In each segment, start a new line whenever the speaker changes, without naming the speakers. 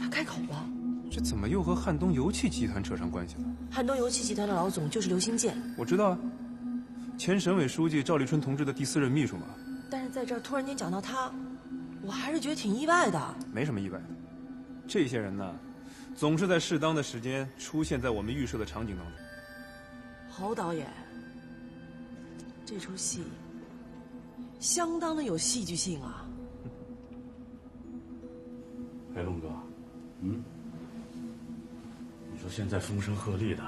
他开口了。
这怎么又和汉东油气集团扯上关系了？
汉东油气集团的老总就是刘新建，
我知道啊，前省委书记赵立春同志的第4任秘书嘛。
但是在这儿突然间讲到他，我还是觉得挺意外的。
没什么意外的，这些人呢，总是在适当的时间出现在我们预设的场景当中。
侯导演，这出戏相当的有戏剧性啊。
哎，龙哥，你说现在风声鹤唳的，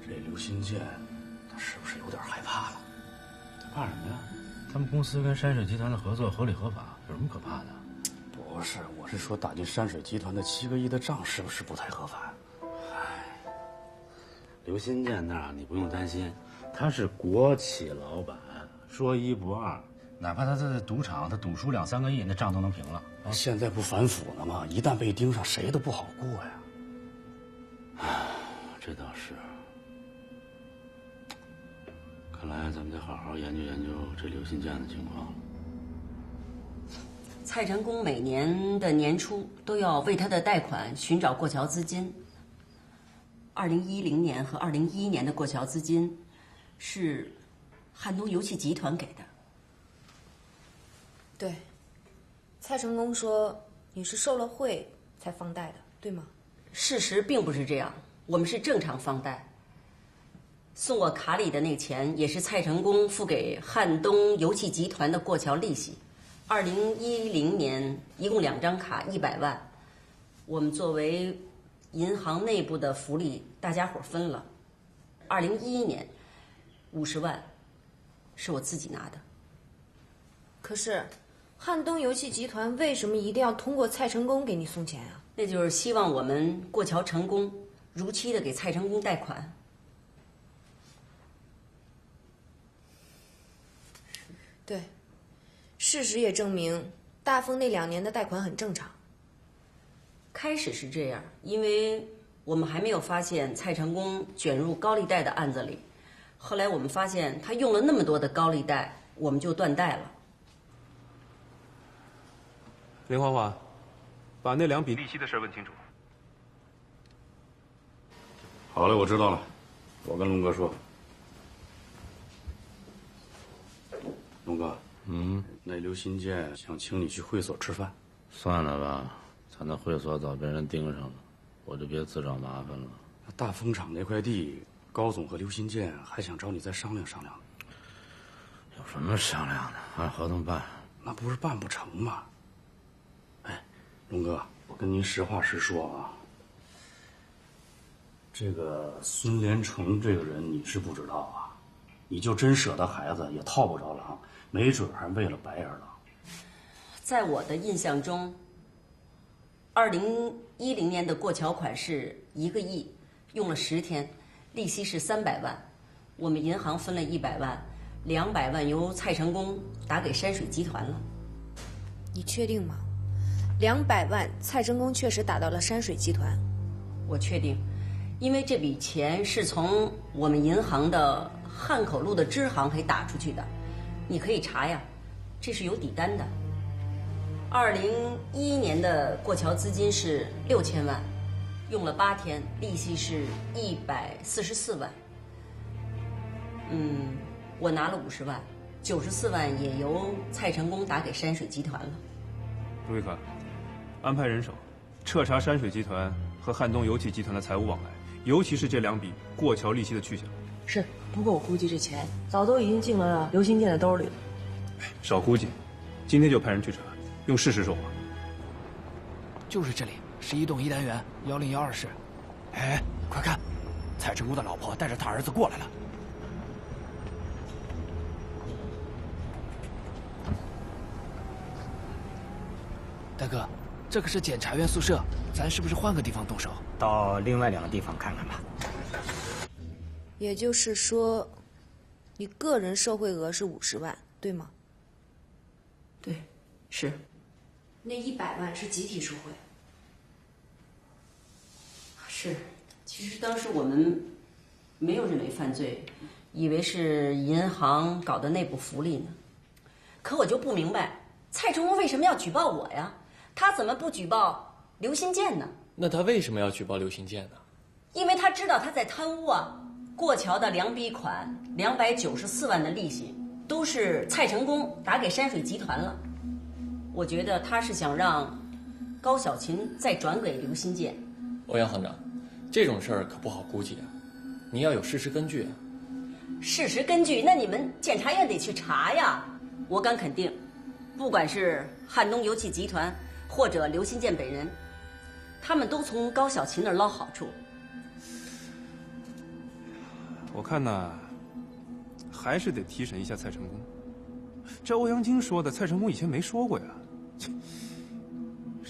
这刘新建他是不是有点害怕了？他怕什么呀？
他们公司跟山水集团的合作合理合法，有什么可怕的？
不是，我是说打进山水集团的7个亿的账是不是不太合法？
唉，刘新建那儿你不用担心，他是国企老板，说一不二。哪怕他在赌场，他赌输2、3个亿，那账都能平了。
现在不反腐呢吗？一旦被盯上，谁都不好过呀。
唉，这倒是。看来咱们得好好研究研究这刘新建的情况了。
蔡成功每年的年初都要为他的贷款寻找过桥资金。2010年和2011年的过桥资金是汉东油气集团给的。
对，蔡成功说你是受了贿才放贷的，对吗？
事实并不是这样，我们是正常放贷。送我卡里的那钱也是蔡成功付给汉东油气集团的过桥利息。2010年一共2张卡100万，我们作为银行内部的福利，大家伙分了。2011年50万是我自己拿的。
可是汉东油气集团为什么一定要通过蔡成功给你送钱啊？
那就是希望我们过桥成功，如期的给蔡成功贷款。
对，事实也证明大丰那2年的贷款很正常。
开始是这样，因为我们还没有发现蔡成功卷入高利贷的案子里。后来我们发现他用了那么多的高利贷，我们就断贷了。
林花花，把那2笔利息的事问清楚。
好嘞，我知道了，我跟龙哥说。龙哥，那刘新建想请你去会所吃饭。
算了吧，他那会所早被人盯上了，我就别自找麻烦了。
大风厂那块地，高总和刘新建还想找你再商量商量。
有什么商量的？按合同办。
那不是办不成吗？哎，龙哥，我跟您实话实说啊，这个孙连成这个人你是不知道啊，你就真舍得孩子也套不着狼，没准还为了白眼狼。
在我的印象中，2010年的过桥款是1个亿，用了10天，利息是300万，我们银行分了100万，200万由蔡成功打给山水集团了。
你确定吗？200万，蔡成功确实打到了山水集团。
我确定，因为这笔钱是从我们银行的汉口路的支行给打出去的，你可以查呀，这是有底单的。2011年的过桥资金是6000万，用了8天，利息是144万。我拿了50万，94万也由蔡成功打给山水集团了。
卢玉可，安排人手，彻查山水集团和汉东油气集团的财务往来，尤其是这2笔过桥利息的去向。
是，不过我估计这钱早都已经进了刘新建的兜里了。
少估计，今天就派人去查，用事实说话。
就是这里，11栋1单元1012室。哎，快看，蔡成功的老婆带着他儿子过来了。大哥，这可是检察院宿舍，咱是不是换个地方动手？
到另外2个地方看看吧。
也就是说，你个人受贿额是50万，对吗？
对，是。
那100万是集体受贿。
是，其实当时我们没有认为犯罪，以为是银行搞的内部福利呢。可我就不明白，蔡成功为什么要举报我呀？他怎么不举报刘新建呢？
那他为什么要举报刘新建呢？
因为他知道他在贪污啊。过桥的两笔款294万的利息，都是蔡成功打给山水集团了。我觉得他是想让高小琴再转给刘新建。
欧阳行长，这种事儿可不好估计啊，你要有事实根据啊。
事实根据，那你们检察院得去查呀。我敢肯定，不管是汉东油气集团或者刘新建本人，他们都从高小琴那儿捞好处。
我看呢，还是得提审一下蔡成功。这欧阳菁说的，蔡成功以前没说过呀。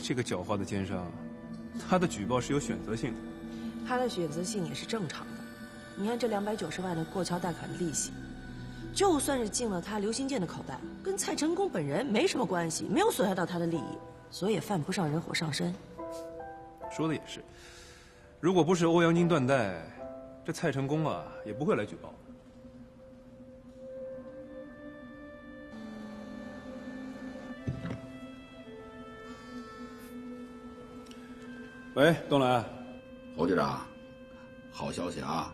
这个狡猾的奸商，他的举报是有选择性的。
他的选择性也是正常的。你看这290万的过桥贷款的利息，就算是进了他刘新建的口袋，跟蔡成功本人没什么关系，没有损害到他的利益，所以也犯不上人火上身。
说的也是，如果不是欧阳菁断贷，这蔡成功啊也不会来举报。喂，东来，
侯局长，好消息啊！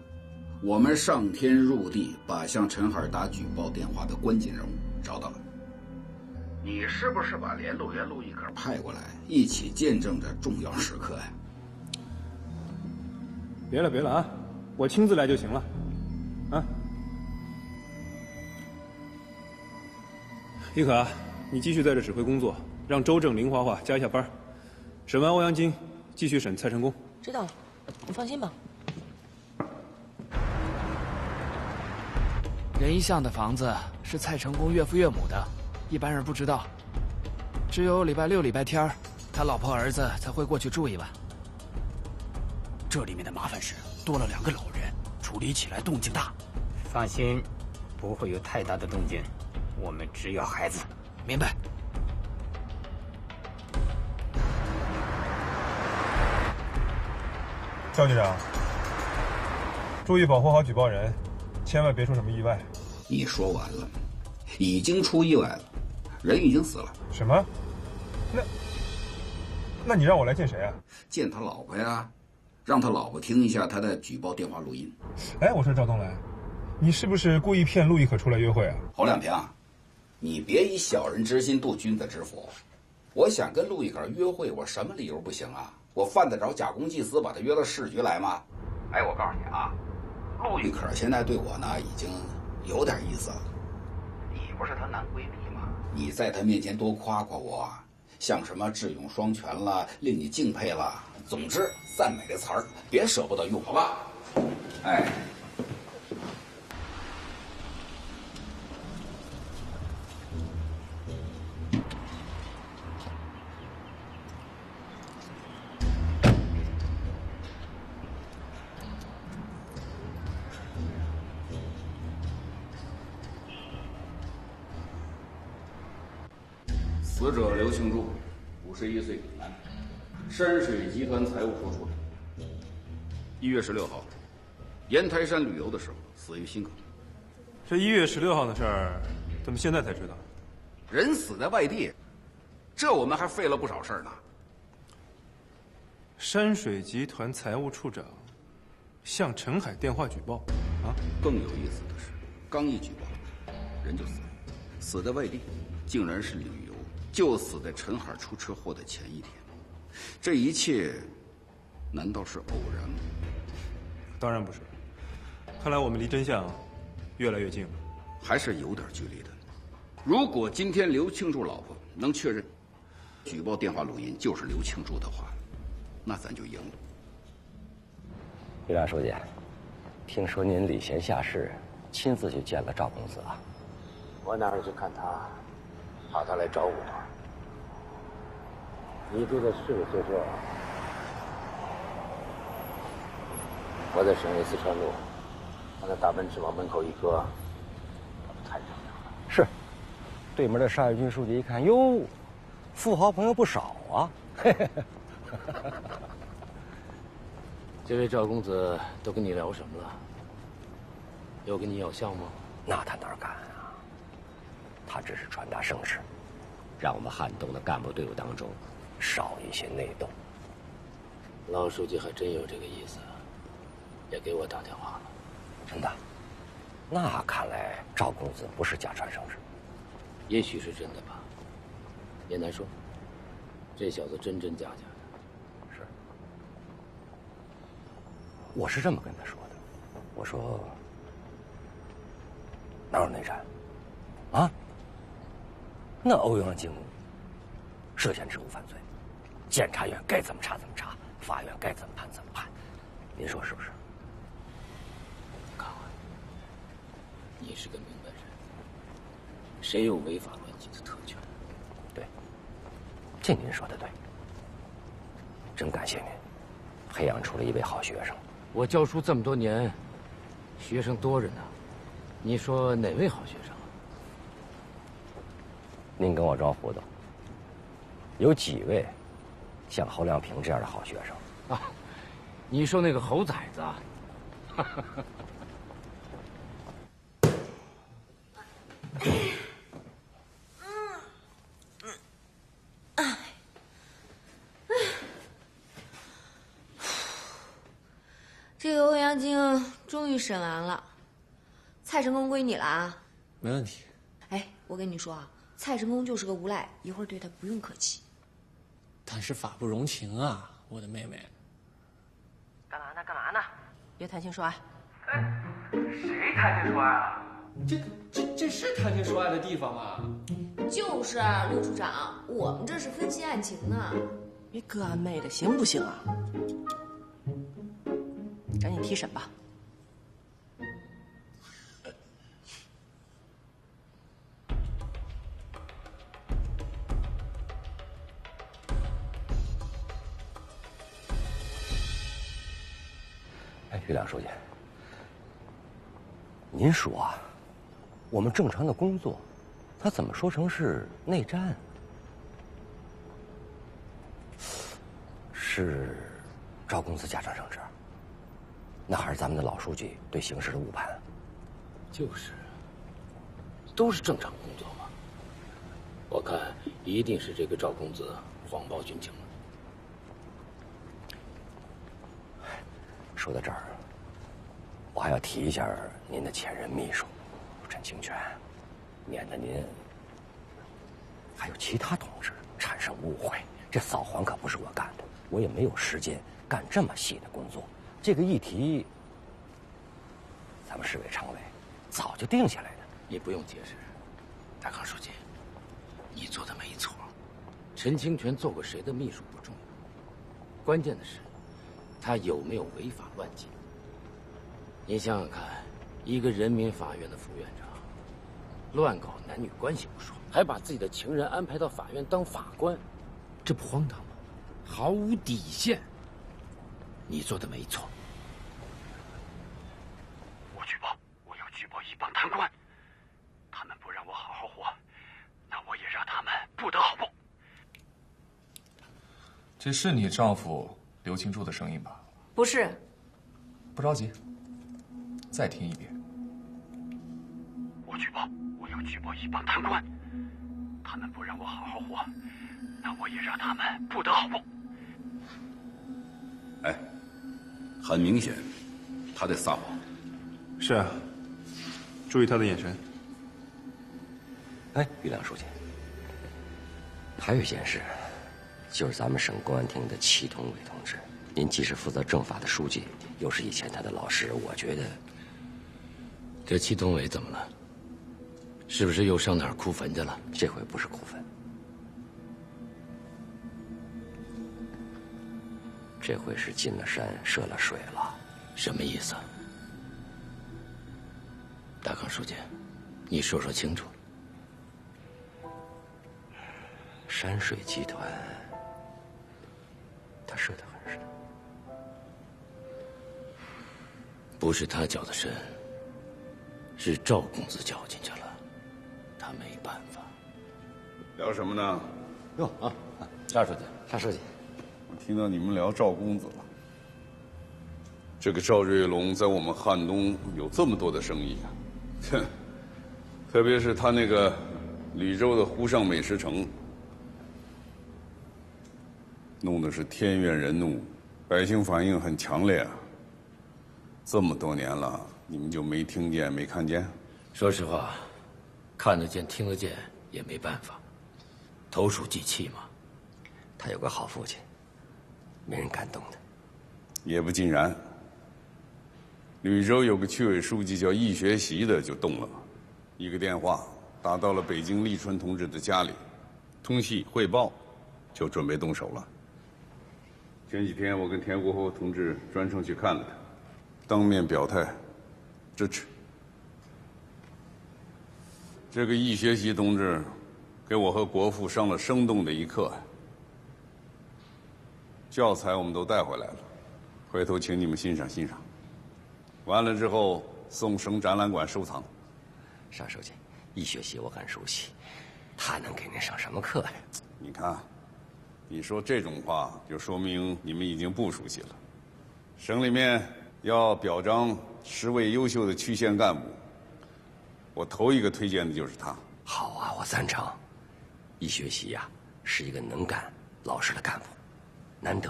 我们上天入地，把向陈海打举报电话的关键人物找到了。你是不是把联络员陆一可派过来，一起见证着重要时刻呀？
别了啊！我亲自来就行了，啊！一可，你继续在这指挥工作，让周正、林华华加一下班。审完欧阳菁，继续审蔡成功。
知道了，你放心吧。
任一巷的房子是蔡成功岳父岳母的，一般人不知道，只有礼拜六、礼拜天他老婆儿子才会过去住一晚。这里面的麻烦是多了2个老人，处理起来动静大。
放心，不会有太大的动静，我们只要孩子。
明白。
赵局长，注意保护好举报人，千万别出什么意外。
你说完了，已经出意外了，人已经死了。
什么？那你让我来见谁啊？
见他老婆呀，让他老婆听一下他的举报电话录音。
哎，我说赵东来，你是不是故意骗陆亦可出来约会啊？
侯亮平，你别以小人之心度君子之腹。我想跟陆亦可约会，我什么理由不行啊？我犯得着假公济私把他约到市局来吗？哎，我告诉你啊，陆亦可现在对我呢已经有点意思了。你不是她男闺蜜吗？你在她面前多夸夸我，像什么智勇双全了，令你敬佩了，总之赞美的词儿别舍不得用，好吧？哎。死者刘庆柱，51岁，男，山水集团财务处处长。1月16号，烟台山旅游的时候死于心梗。
这1月16号的事儿，怎么现在才知道？
人死在外地，这我们还费了不少事儿呢。
山水集团财务处长向陈海电话举报，啊？
更有意思的是，刚一举报，人就死了，死在外地，竟然是旅游。就死在陈海出车祸的前一天，这一切难道是偶然吗？
当然不是，看来我们离真相越来越近了，
还是有点距离的。如果今天刘庆柱老婆能确认举报电话录音就是刘庆柱的话，那咱就赢了。
于大书记，听说您礼贤下士，亲自去见了赵公子啊？
我哪儿去看他，怕他来找我。你对他是不是这样？我在省委四川路，把那大奔驰往门口一搁，太正常了。
是，对门的沙跃军书记一看，哟，富豪朋友不少啊。
这位赵公子都跟你聊什么了？有跟你要项吗？
那他哪敢啊？他只是传达声势，让我们汉东的干部队伍当中少一些内斗。
老书记还真有这个意思，也给我打电话了。
真的？那看来赵公子不是假传圣旨。
也许是真的吧，也难说。这小子真真假假的。
是。我是这么跟他说的，我说哪有内战？啊？那欧阳靖涉嫌职务犯罪，检察院该怎么查怎么查，法院该怎么判怎么判，您说是不是？
看看，你是个明白人，谁有违法乱纪的特权？
对，这您说的对。真感谢您，培养出了一位好学生。
我教书这么多年，学生多着呢，你说哪位好学生？
您跟我装糊涂。有几位像侯亮平这样的好学生
啊？你说那个猴崽子啊？
这个欧阳靖终于审完了，蔡成功归你了啊！
没问题。
哎，我跟你说啊，蔡成功就是个无赖，一会儿对他不用客气。
但是法不容情啊，我的妹妹。
干嘛呢？干嘛呢？别谈情说爱。
哎，谁谈情说爱了？
这是谈情说爱的地方吗？
就是陆处长，我们这是分析案情呢。
别哥啊妹的，行不行啊？赶紧提审吧。
哎，于亮书记，您说啊，我们正常的工作，他怎么说成是内战？是赵公子假传圣旨，那还是咱们的老书记对形势的误判？
就是，都是正常工作嘛。我看一定是这个赵公子谎报军情了。
说到这儿，我还要提一下您的前任秘书陈清泉，免得您还有其他同志产生误会。这扫黄可不是我干的，我也没有时间干这么细的工作。这个议题，咱们市委常委早就定下来的。
你不用解释，大康书记，你做的没错。陈清泉做过谁的秘书不重要，关键的是他有没有违法乱纪。你想想看，一个人民法院的副院长，乱搞男女关系不说，还把自己的情人安排到法院当法官，这不荒唐吗？毫无底线。你做的没错。
我举报，我要举报一帮贪官，他们不让我好好活，那我也让他们不得好报。
这是你丈夫刘庆柱的声音吧？
不是。
不着急，再听一遍。
我举报，我要举报一帮贪官，他们不让我好好活，那我也让他们不得好报。
哎，很明显，他在撒谎。
是啊，注意他的眼神。
哎，于亮书记，还有一件事，就是咱们省公安厅的祁同伟同志，您既是负责政法的书记，又是以前他的老师，我觉得
这祁同伟怎么了？是不是又上哪儿哭坟去了？
这回不是哭坟，这回是进了山涉了水了。
什么意思？大康书记，你说说清楚。
山水集团，他涉得很深。
不是他搅的深，是赵公子搅进去了，他没办法。
聊什么呢？
哟啊，沙书记，
沙书记，
我听到你们聊赵公子了。这个赵瑞龙在我们汉东有这么多的生意啊，哼，特别是他那个李州的湖上美食城，弄得是天怨人怒，
百姓反应很强烈啊。这么多年了，你们就没听见、没看见？
说实话，看得见、听得见也没办法，投鼠忌器嘛。
他有个好父亲，没人敢动他。
也不尽然。吕州有个区委书记叫易学习的就动了，一个电话打到了北京立春同志的家里，通信汇报，就准备动手了。前几天我跟田国侯同志专程去看了他，当面表态支持。这个易学习同志给我和国父上了生动的一课，教材我们都带回来了，回头请你们欣赏欣赏。完了之后送省展览馆收藏。
沙书记，易学习我很熟悉，他能给您上什么课呀？
你看，你说这种话，就说明你们已经不熟悉了。省里面要表彰10位优秀的区县干部，我头一个推荐的就是他。
好啊，我赞成。易学习呀，是一个能干、老实的干部，难得。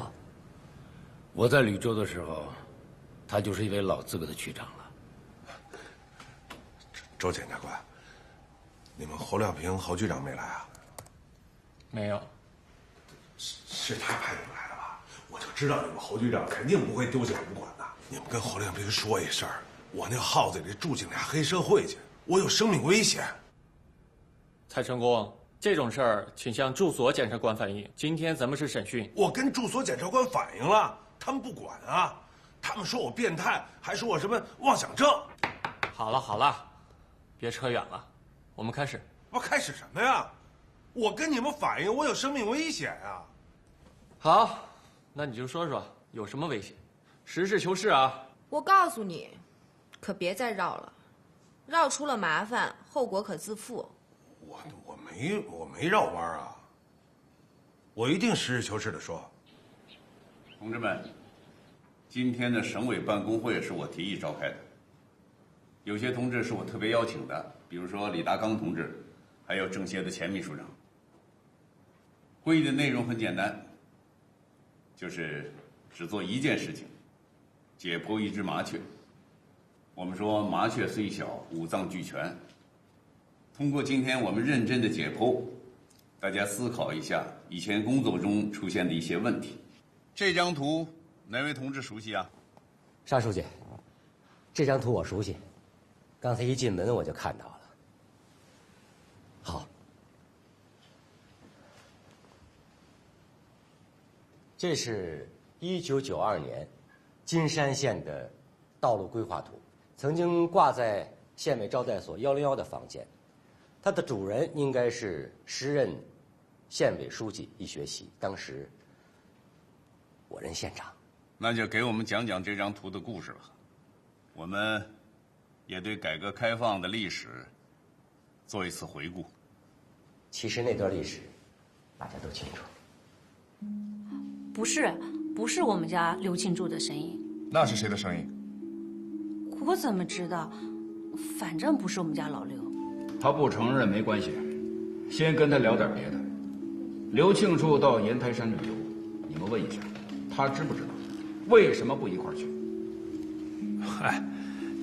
我在吕州的时候，他就是一位老资格的区长了。
周检察官，你们侯亮平侯局长没来啊？
没有。
是他派你们来的吧？我就知道你们侯局长肯定不会丢下我不管的。你们跟侯亮平说一声，我那号子里住进俩黑社会去，我有生命危险。
蔡成功，这种事儿请向住所检察官反映。今天咱们是审讯，
我跟住所检察官反映了，他们不管啊。他们说我变态，还说我什么妄想症。
好了好了，别扯远了，我们开始。
我开始什么呀？我跟你们反映我有生命危险啊。
好，那你就说说有什么危险，实事求是啊。
我告诉你，可别再绕了，绕出了麻烦，后果可自负。
我没绕弯啊，我一定实事求是的说。
同志们，今天的省委办公会是我提议召开的，有些同志是我特别邀请的，比如说李达刚同志，还有政协的前秘书长。会议的内容很简单，就是只做一件事情，解剖一只麻雀。我们说麻雀虽小，五脏俱全。通过今天我们认真的解剖，大家思考一下以前工作中出现的一些问题。这张图哪位同志熟悉啊？
沙书记，这张图我熟悉，刚才一进门我就看到了。好，这是1992年金山县的道路规划图，曾经挂在县委招待所101的房间。它的主人应该是时任县委书记易学习，当时我任县长。
那就给我们讲讲这张图的故事吧。我们也对改革开放的历史做一次回顾。
其实那段历史大家都清楚。
不是我们家刘庆柱的声音。
那是谁的声音？
我怎么知道？反正不是我们家老刘。
他不承认没关系，先跟他聊点别的。刘庆柱到烟台山旅游，你们问一下，他知不知道？为什么不一块儿去？
嗨，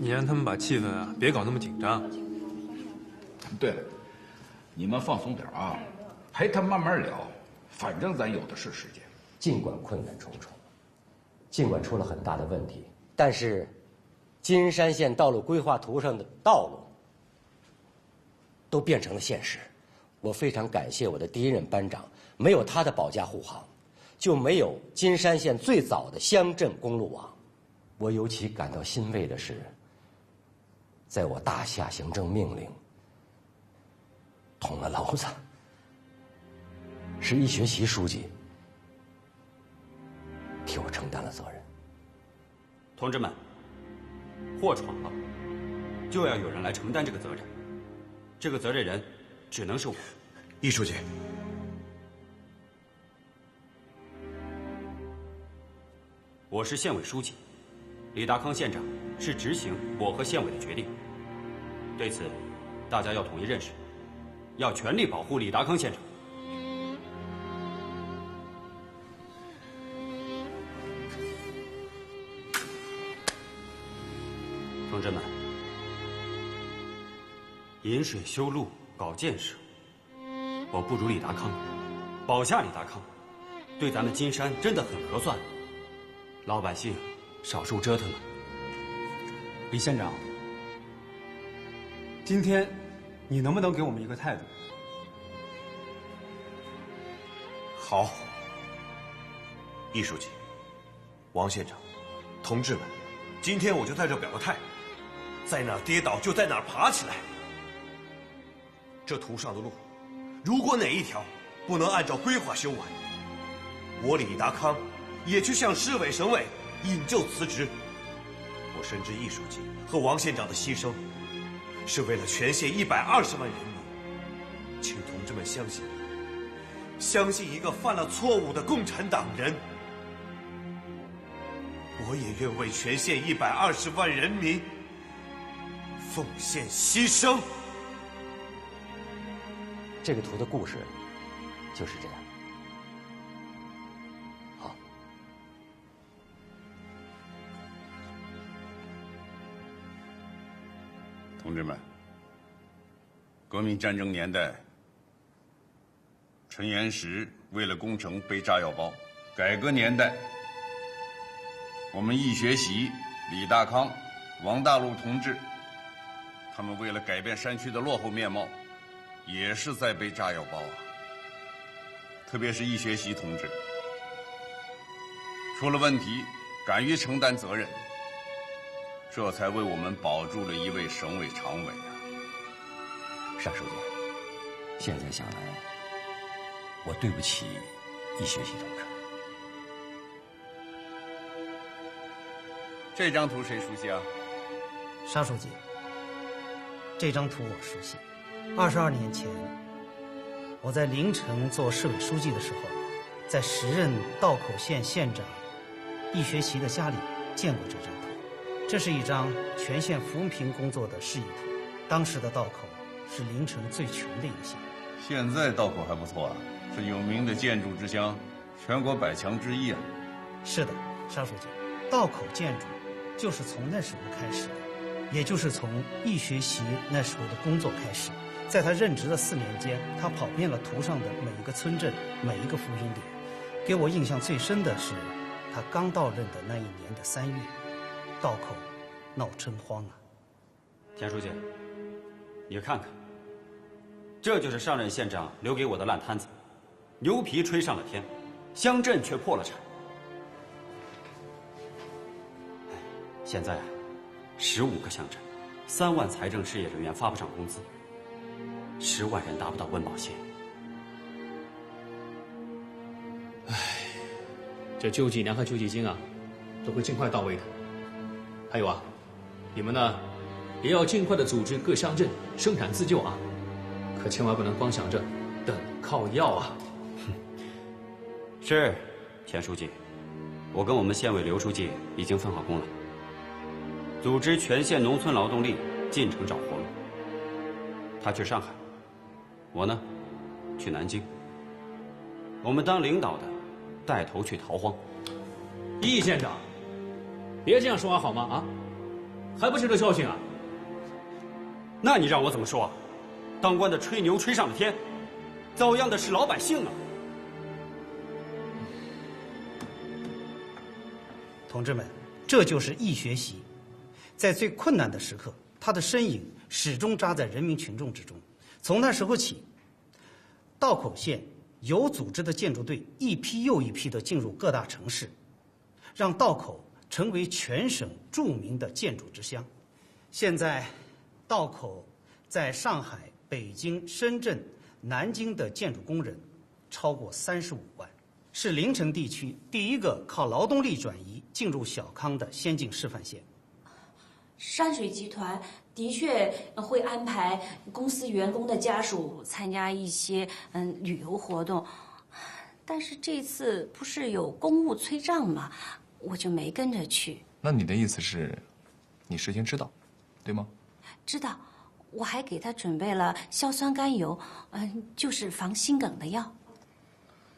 你让他们把气氛啊别搞那么紧张。
对了，你们放松点啊，陪他慢慢聊，反正咱有的是时间。
尽管困难重重，尽管出了很大的问题，但是金山县道路规划图上的道路都变成了现实。我非常感谢我的第一任班长，没有他的保驾护航，就没有金山县最早的乡镇公路网。我尤其感到欣慰的是，在我大下行政命令捅了娄子，是易学习书记替我承担了责任。
同志们，祸闯了，就要有人来承担这个责任。这个责任人只能是我。
易书记，
我是县委书记，李达康县长是执行我和县委的决定。对此，大家要统一认识，要全力保护李达康县长。引水修路搞建设，我不如李达康，保下李达康，对咱们金山真的很合算。老百姓少受折腾了。
李县长，今天你能不能给我们一个态度？
好，易书记，王县长，同志们，今天我就在这表个态，在哪儿跌倒就在哪儿爬起来。这途上的路，如果哪一条不能按照规划修完，我李达康也去向市委、省委引咎辞职。我深知易书记和王县长的牺牲，是为了全县120万人民，请同志们相信，相信一个犯了错误的共产党人。我也愿为全县120万人民奉献牺牲。
这个图的故事就是这样。好，
同志们，革命战争年代，陈岩石为了工程背炸药包；改革年代，我们易学习、李大康、王大陆同志，他们为了改变山区的落后面貌，也是在背炸药包啊。特别是易学习同志，出了问题敢于承担责任，这才为我们保住了一位省委常委啊。
尚书记，现在想来，我对不起易学习同志。
这张图谁熟悉啊？
沙书记，这张图我熟悉。22年前，我在临城做市委书记的时候，在时任道口县县长易学习的家里见过这张图。这是一张全县扶贫工作的示意图。当时的道口是临城最穷的一个县。
现在道口还不错啊，是有名的建筑之乡，全国100强之一啊。
是的，沙书记，道口建筑就是从那时候开始的，也就是从易学习那时候的工作开始。在他任职的4年间，他跑遍了图上的每一个村镇，每一个扶贫点。给我印象最深的是，他刚到任的那一年的3月，道口闹征荒啊。
田书记，你看看，这就是上任县长留给我的烂摊子，牛皮吹上了天，乡镇却破了产。现在15个乡镇，3万财政事业人员发不上工资，10万人达不到温饱线。
这救济粮和救济金啊，都会尽快到位的。还有啊，你们呢，也要尽快的组织各乡镇生产自救啊，可千万不能光想着等靠要啊。
是，田书记，我跟我们县委刘书记已经分好工了，组织全县农村劳动力进城找活路。他去上海，我呢，去南京。我们当领导的带头去逃荒。
易县长，别这样说话好吗？啊，还不是这教训啊？
那你让我怎么说啊？当官的吹牛吹上了天，遭殃的是老百姓啊！
同志们，这就是易学习，在最困难的时刻，他的身影始终扎在人民群众之中。从那时候起，道口县有组织的建筑队一批又一批地进入各大城市，让道口成为全省著名的建筑之乡。现在，道口在上海、北京、深圳、南京的建筑工人超过35万，是临城地区第一个靠劳动力转移进入小康的先进示范县。
山水集团的确会安排公司员工的家属参加一些旅游活动，但是这次不是有公务催账吗？我就没跟着去。
那你的意思是，你事先知道，对吗？
知道，我还给他准备了硝酸甘油，就是防心梗的药。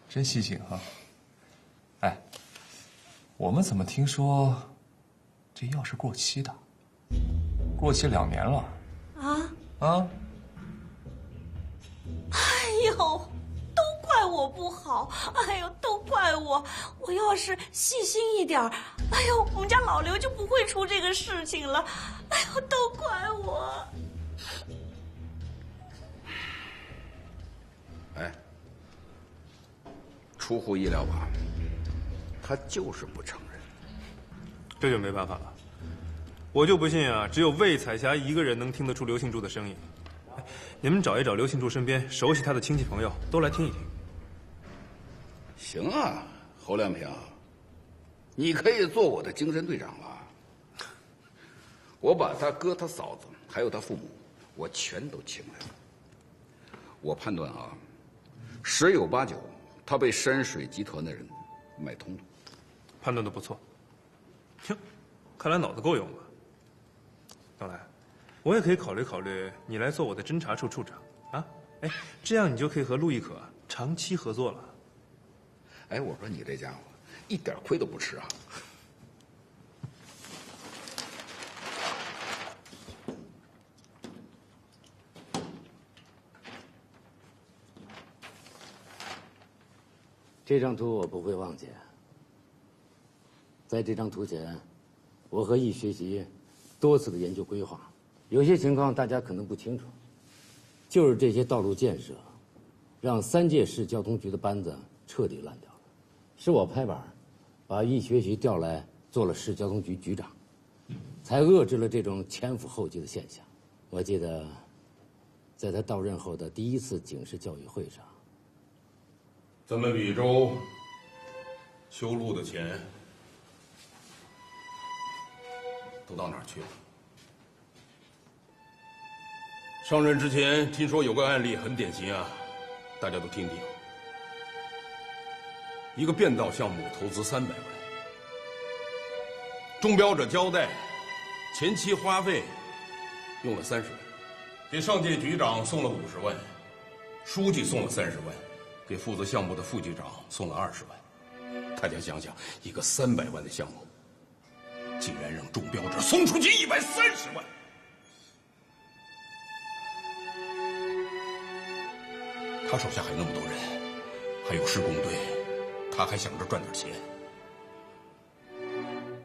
真细心哈。哎，我们怎么听说这药是过期的？过期2年了。
啊？
啊？
呦，都怪我不好，哎呦，都怪我！我要是细心一点，哎呦，我们家老刘就不会出这个事情了。哎呦，都怪我！
哎，出乎意料吧？他就是不承认。
这就没办法了。我就不信啊，只有魏彩霞一个人能听得出刘庆柱的声音。你们找一找刘庆柱身边熟悉他的亲戚朋友，都来听一听。
行啊，侯亮平，你可以做我的精神队长了。我把他哥、他嫂子还有他父母，我全都请来了。我判断啊，十有八九他被山水集团的人买通了。
判断的不错。哟，看来脑子够用啊。张来，我也可以考虑考虑你来做我的侦查处处长啊！哎，这样你就可以和陆亦可长期合作了。
哎，我说你这家伙一点亏都不吃啊！
这张图我不会忘记。在这张图前，我和易学习多次的研究规划，有些情况大家可能不清楚，就是这些道路建设，让3届市交通局的班子彻底烂掉了。是我拍板，把易学习调来做了市交通局局长，才遏制了这种前赴后继的现象。我记得，在他到任后的第一次警示教育会上，
咱们禹州修路的钱都到哪儿去了？上任之前听说有个案例很典型啊，大家都听听。一个变道项目投资300万，中标者交代前期花费用了30万，给上届局长送了50万，书记送了30万，给负责项目的副局长送了20万。大家想想，一个300万的项目，竟然让中标者送出去130万。他手下还有那么多人，还有施工队，他还想着赚点钱。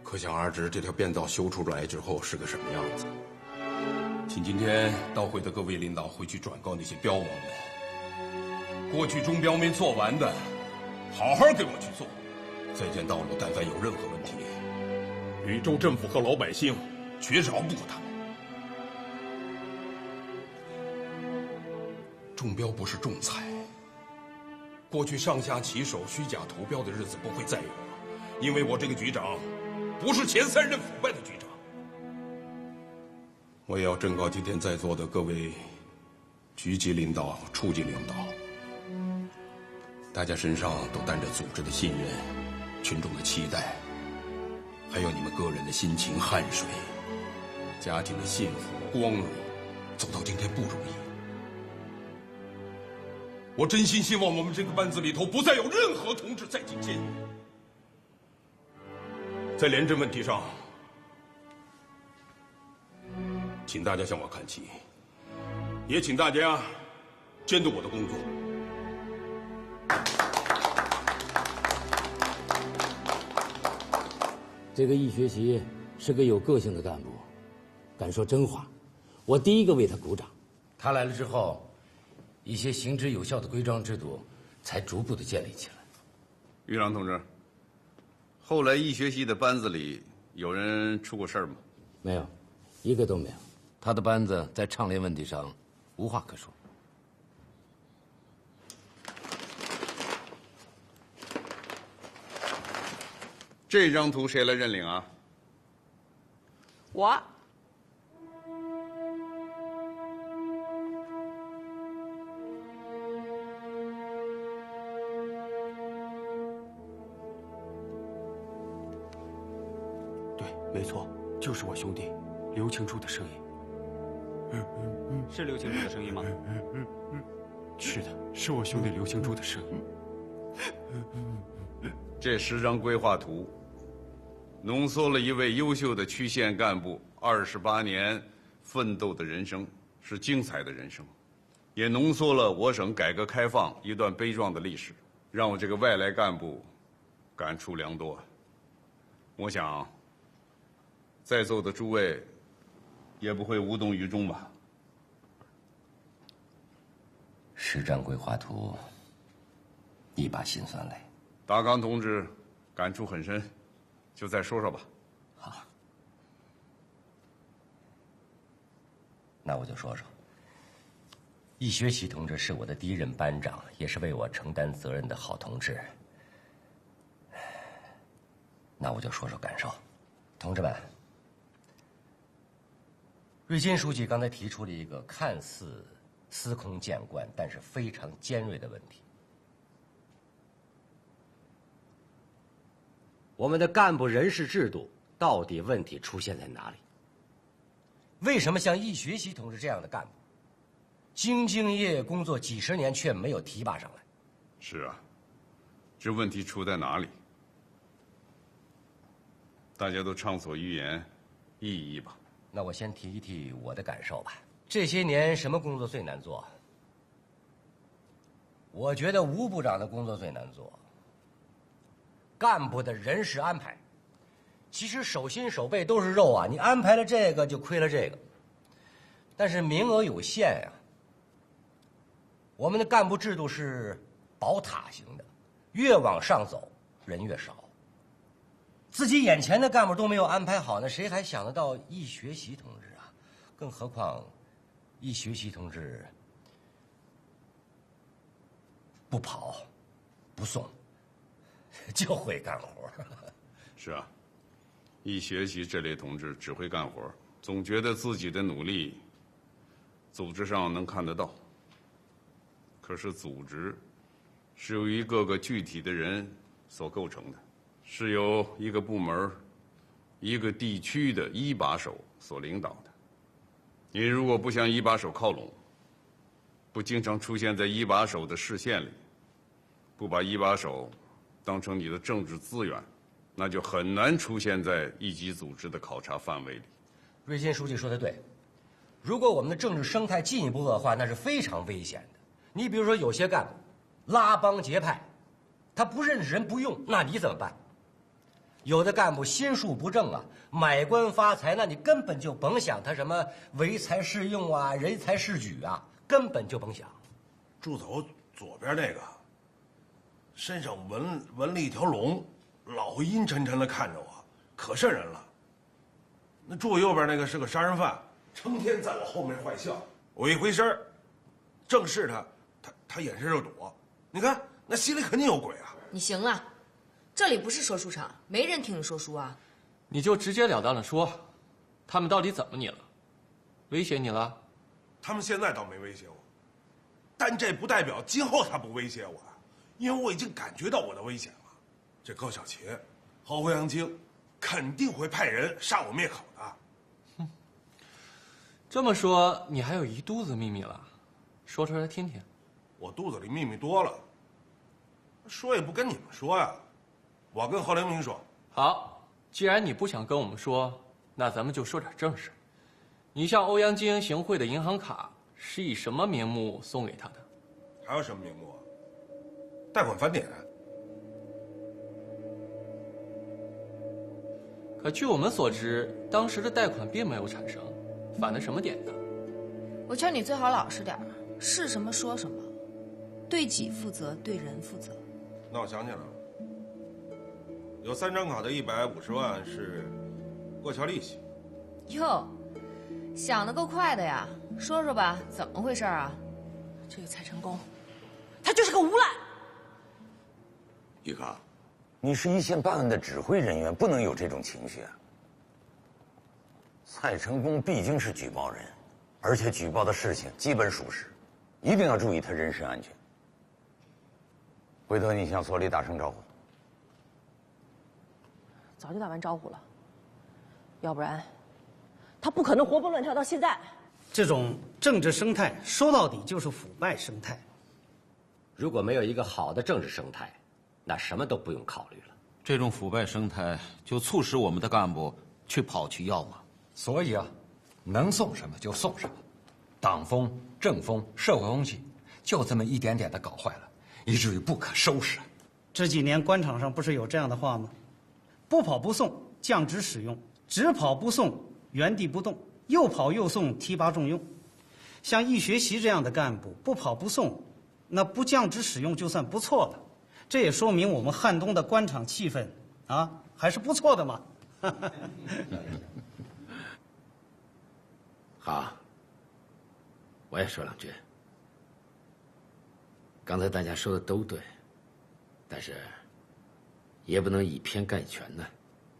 可想而知，这条变道修出来之后是个什么样子。请今天到会的各位领导回去转告那些标王们，过去中标没做完的，好好给我去做。在建道路但凡有任何问题，禹州政府和老百姓绝饶不过他们。中标不是中彩，过去上下其手、虚假投标的日子不会再有了，因为我这个局长不是前3任腐败的局长。我也要正告今天在座的各位局级领导、处级领导，大家身上都担着组织的信任、群众的期待，还有你们个人的辛勤汗水、家庭的幸福光荣，走到今天不容易。我真心希望我们这个班子里头不再有任何同志再进监狱。在廉政问题上，请大家向我看齐，也请大家监督我的工作。
这个易学习是个有个性的干部，敢说真话，我第一个为他鼓掌。他来了之后，一些行之有效的规章制度才逐步的建立起来。
豫章同志，后来易学习的班子里有人出过事儿吗？
没有，一个都没有。他的班子在倡廉问题上无话可说。
这张图谁来认领啊？
我。
没错，就是我兄弟刘庆柱的声音。
是刘庆柱的声音吗？
是的，是我兄弟刘庆柱的声音。
这10张规划图，浓缩了一位优秀的区县干部28年奋斗的人生，是精彩的人生。也浓缩了我省改革开放一段悲壮的历史，让我这个外来干部感触良多。我想，在座的诸位也不会无动于衷吧？
实战规划图，一把辛酸泪。
达刚同志感触很深，就再说说吧。
好，那我就说说。易学习同志是我的第一任班长，也是为我承担责任的好同志。那我就说说感受。同志们，瑞金书记刚才提出了一个看似司空见惯，但是非常尖锐的问题：我们的干部人事制度到底问题出现在哪里？为什么像易学习同志这样的干部，兢兢业业工作几十年却没有提拔上来？
是啊，这问题出在哪里？大家都畅所欲言，议一议吧。
那我先提一提我的感受吧。这些年什么工作最难做？我觉得吴部长的工作最难做。干部的人事安排，其实手心手背都是肉啊，你安排了这个就亏了这个。但是名额有限呀。我们的干部制度是宝塔型的，越往上走人越少。自己眼前的干部都没有安排好，那谁还想得到易学习同志啊？更何况，易学习同志不跑，不送，就会干活。
是啊，易学习这类同志只会干活，总觉得自己的努力，组织上能看得到。可是组织是由一个个具体的人所构成的。是由一个部门、一个地区的一把手所领导的。你如果不向一把手靠拢，不经常出现在一把手的视线里，不把一把手当成你的政治资源，那就很难出现在一级组织的考察范围里。
瑞金书记说得对，如果我们的政治生态进一步恶化，那是非常危险的。你比如说，有些干部拉帮结派，他不认识人不用，那你怎么办？有的干部心术不正啊，买官发财，那你根本就甭想他什么唯才是用啊、人才是举啊，根本就甭想。
住头左边那个，身上纹了一条龙，老阴沉沉的看着我，可瘆人了。那住右边那个是个杀人犯，成天在我后面坏笑。我一回身，正是他眼神就躲。你看那心里肯定有鬼啊！
你行了。这里不是说书场，没人听你说书啊！
你就直截了当的说，他们到底怎么你了？威胁你了？
他们现在倒没威胁我，但这不代表今后他不威胁我啊，因为我已经感觉到我的危险了。这高小琴和欧阳菁肯定会派人杀我灭口的。
这么说，你还有一肚子秘密了，说出来听听。
我肚子里秘密多了，说也不跟你们说呀。我跟何凌明说。
好，既然你不想跟我们说，那咱们就说点正事。你向欧阳菁行贿的银行卡是以什么名目送给他的？
还有什么名目啊？贷款返点。
可据我们所知，当时的贷款并没有产生，返的什么点呢？
我劝你最好老实点儿，是什么说什么，对己负责，对人负责。
那我想起来了。有3张卡的150万是过桥利息。
哟，想得够快的呀！说说吧，怎么回事啊？
这个蔡成功，他就是个无赖。
玉刚，你是一线办案的指挥人员，不能有这种情绪啊。蔡成功毕竟是举报人，而且举报的事情基本属实，一定要注意他人身安全。回头你向所里打声招呼。
早就打完招呼了，要不然，他不可能活蹦乱跳到现在。
这种政治生态说到底就是腐败生态。
如果没有一个好的政治生态，那什么都不用考虑了。
这种腐败生态就促使我们的干部去跑去要嘛。
所以啊，能送什么就送什么。
党风、政风、社会风气，就这么一点点的搞坏了，以至于不可收拾。
这几年官场上不是有这样的话吗？不跑不送，降职使用；只跑不送，原地不动；又跑又送，提拔重用。像易学习这样的干部，不跑不送，那不降职使用就算不错了。这也说明我们汉东的官场气氛啊还是不错的嘛。
好，我也说两句。刚才大家说的都对，但是也不能以偏概全呢。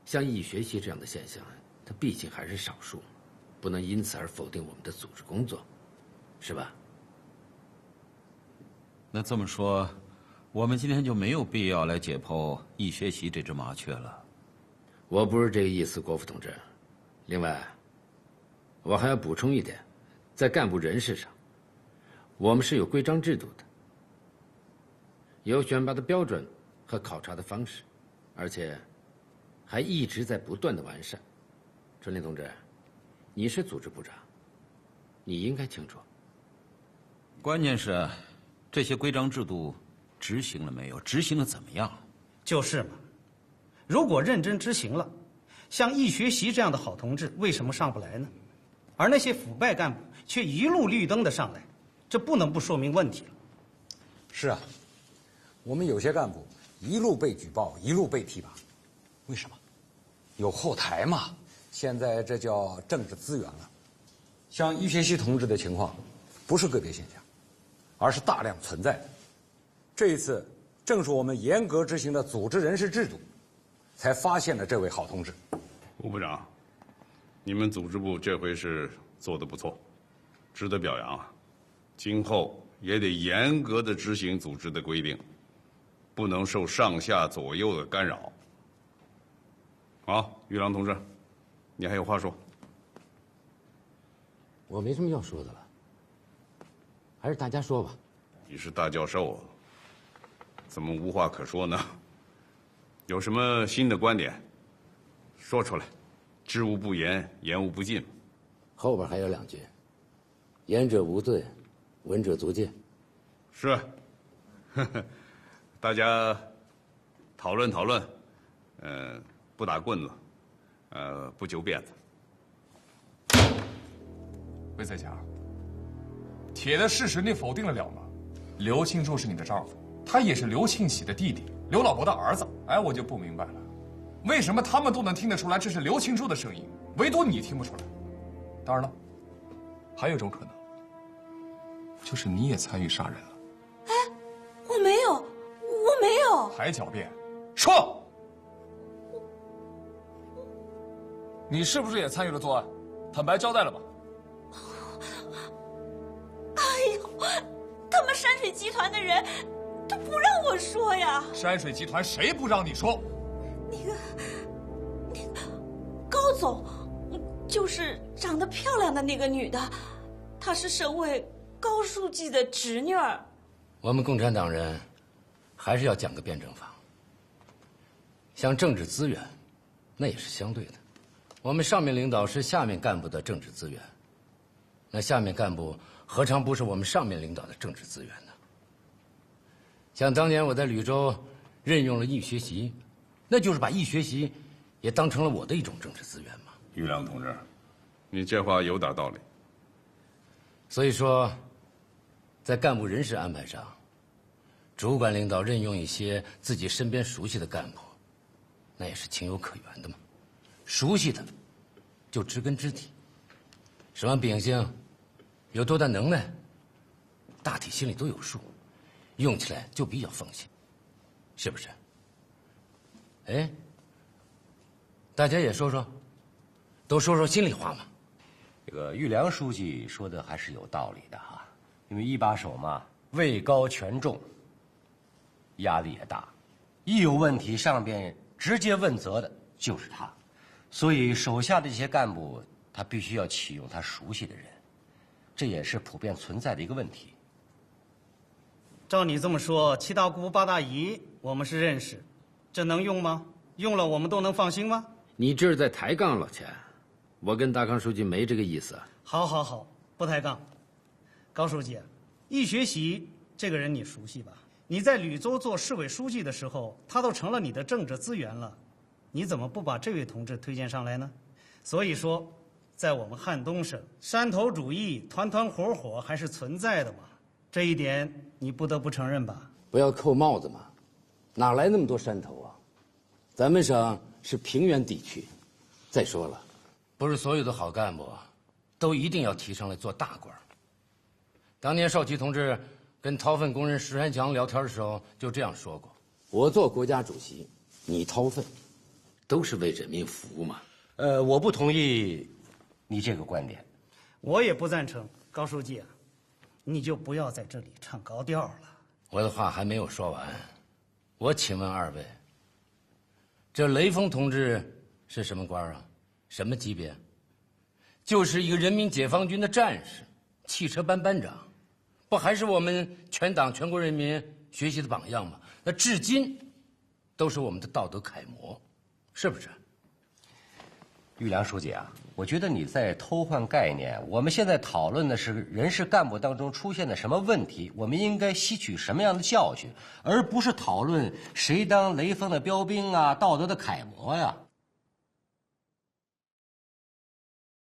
像易学习这样的现象，它毕竟还是少数，不能因此而否定我们的组织工作，是吧？
那这么说，我们今天就没有必要来解剖易学习这只麻雀了。
我不是这个意思，国府同志。另外，我还要补充一点，在干部人事上，我们是有规章制度的，有选拔的标准和考察的方式，而且还一直在不断的完善。春林同志，你是组织部长，你应该清楚。
关键是，这些规章制度执行了没有？执行的怎么样？
就是嘛，如果认真执行了，像易学习这样的好同志为什么上不来呢？而那些腐败干部却一路绿灯的上来，这不能不说明问题了。
是啊，我们有些干部一路被举报，一路被提拔，为什么？有后台嘛。现在这叫政治资源了。像易学习同志的情况，不是个别现象，而是大量存在的。这一次，正是我们严格执行的组织人事制度，才发现了这位好同志。
吴部长，你们组织部这回是做得不错，值得表扬啊！今后也得严格的执行组织的规定，不能受上下左右的干扰。好，玉郎同志，你还有话说？
我没什么要说的了，还是大家说吧。
你是大教授，怎么无话可说呢？有什么新的观点，说出来。知无不言，言无不尽。
后边还有两句：言者无罪，闻者足戒。
是，大家讨论讨论，不打棍子，不揪辫子。
魏在家，铁的事实你否定得了吗？刘庆柱是你的丈夫，他也是刘庆喜的弟弟，刘老伯的儿子。哎，我就不明白了，为什么他们都能听得出来这是刘庆柱的声音，唯独你听不出来？当然了，还有一种可能，就是你也参与杀人了。
哎，我没有，我没有。
还狡辩？说，你是不是也参与了作案？坦白交代了吧？
哎呦，他们山水集团的人都不让我说呀。
山水集团谁不让你说？
那个高总，就是长得漂亮的那个女的，她是省委高书记的侄女儿。
我们共产党人还是要讲个辩证法。像政治资源，那也是相对的。我们上面领导是下面干部的政治资源，那下面干部何尝不是我们上面领导的政治资源呢？像当年我在吕州任用了易学习，那就是把易学习也当成了我的一种政治资源嘛。
玉良同志，你这话有点道理。
所以说，在干部人事安排上，主管领导任用一些自己身边熟悉的干部，那也是情有可原的嘛。熟悉的，就知根知底，什么秉性，有多大能耐，大体心里都有数，用起来就比较放心，是不是？哎，大家也说说，都说说心里话嘛。
这个玉良书记说的还是有道理的哈，因为一把手嘛，位高权重，压力也大，一有问题上边直接问责的就是他，所以手下的这些干部他必须要启用他熟悉的人，这也是普遍存在的一个问题。
照你这么说，七大姑八大姨我们是认识，这能用吗？用了我们都能放心吗？
你这是在抬杠，老钱。我跟大康书记没这个意思。
好，好，好，不抬杠。高书记，易学习这个人你熟悉吧？你在吕州做市委书记的时候，他都成了你的政治资源了，你怎么不把这位同志推荐上来呢？所以说，在我们汉东省，山头主义团团伙伙还是存在的嘛，这一点你不得不承认吧？
不要扣帽子嘛，哪来那么多山头啊？咱们省是平原地区，再说了，不是所有的好干部都一定要提上来做大官。当年少奇同志跟掏粪工人石山强聊天的时候就这样说过：“我做国家主席，你掏粪，都是为人民服务嘛。”
我不同意你这个观点。
我也不赞成。高书记啊，你就不要在这里唱高调了。
我的话还没有说完，我请问二位，这雷锋同志是什么官啊？什么级别？就是一个人民解放军的战士，汽车班班长，不还是我们全党全国人民学习的榜样吗？那至今都是我们的道德楷模，是不是？
玉良书记啊，我觉得你在偷换概念。我们现在讨论的是人事干部当中出现的什么问题，我们应该吸取什么样的教训，而不是讨论谁当雷锋的标兵啊、道德的楷模呀。